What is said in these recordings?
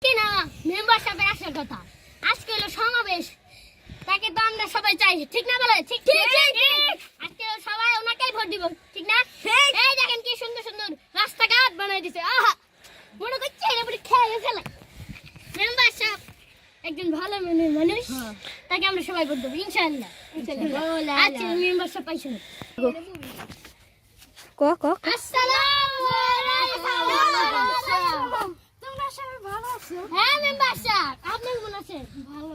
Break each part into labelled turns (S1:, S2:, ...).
S1: আজকে না মেম্বারশিপের আসার কথা, আজকে হলো সমাবেশ, তাকে তো আমরা সবাই চাই, ঠিক না বলে? ঠিক ঠিক ঠিক। আজকে সবাই ওনাকেই ভোট দিব, ঠিক না? এই দেখেন কি সুন্দর সুন্দর রাস্তাঘাট বানাই দিছে, আহা মনে করছে এটা পুরো খেয়ে ফেলে। মেম্বারশিপ একজন ভালো মনের মানুষ, তাকে আমরা সবাই ভোট দেবো ইনশাআল্লাহ। আজকে মেম্বারশিপ পাইছেন। আসসালামু আলাইকুম। তোমরা সবাই ভালো আছো? হ্যাঁ মেম্বারশিপ, আপনি কেমন আছেন? ভালো।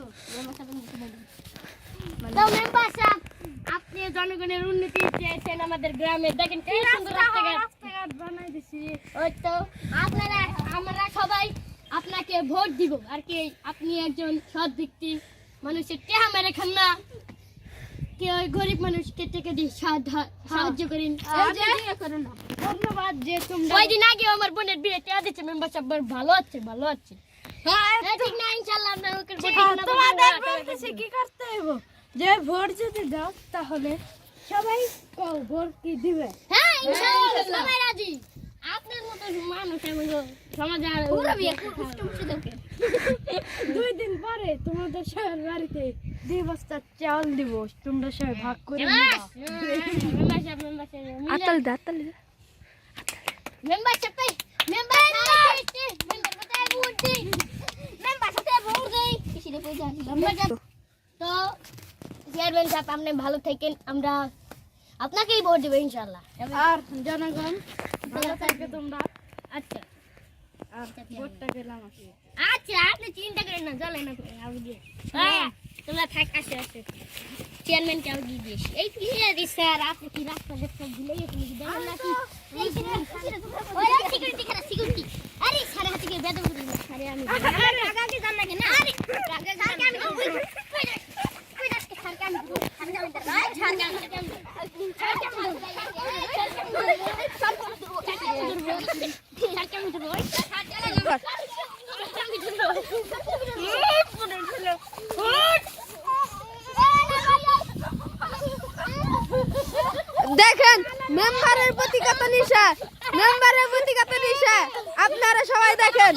S1: তো মেম্বারশিপ, আপনি জনগণের উন্নতি চেয়েছেন আমাদের গ্রামে, দেখেন কি সুন্দর রাস্তাঘাট বানাই দিছি। ওই তো আপনারা আমরা সবাই আপনাকে ভোট দিব আর কি। আপনি একজন সৎ ব্যক্তি, মানুষের টেহা মেরে খান না, কেউ গরিব মানুষকে টাকা দিয়ে সাহায্য করেন। ধন্যবাদ যে তোমরা ওই দিন আগে আমার বোনের বিয়ে টেহা দিচ্ছে। মেম্বারশিপ ভালো আছে, ভালো আছে। ঠিক না? ইনশাআল্লাহ আমরা ওকে
S2: তোমাদের বলতেছি কি করতে হবে, যে ভোট যদি দাও তাহলে সবাই ভোট কি দিবে।
S1: হ্যাঁ ইনশাআল্লাহ সবাই রাজি। আপনার মতো মানুষ আমাদের সমাজে আর পুরো বিয়ে কুষ্টুমুষ্টি দরকার।
S2: 2 দিন পরে তোমাদের সবার বাড়িতে 2 বস্তা চাল দিব, তোমরা সবাই ভাগ করে নিবা।
S1: মেম্বারশিপ তো চেয়ারম্যান সাহেব, আপনি ভালো থাকেন, আমরা আপনাকেই ভোট দেবো ইনশাআল্লাহ।
S2: আর জনগণ ভালো থাকবে তোমরা।
S1: আচ্ছা
S2: আর ভোটটা দিলাম আজকে।
S1: আচ্ছা, আপনি চিন্তা করেন না, চলেন না তোমরা থাক। আসে আসে চেয়ারম্যানকে আমি দিয়ে দিয়েছি। এই ক্লিয়ার দিস স্যার, আপনি কি রাস্তা দেখতে ভুলে গেছেন দেখেন নাকি? সিকিউরিটি খারাপ, সিকিউরিটি। আরে সারা হাতে গিয়ে বেদম করে দিন। আরে আমি আগে জান না কেন? আরে স্যারকে আমি কই যাচ্ছে? স্যারকে আমি
S2: দেখেন মেম্বারের প্রতি কত নিশা, মেম্বারের প্রতি কত নিশা, আপনারা সবাই দেখেন।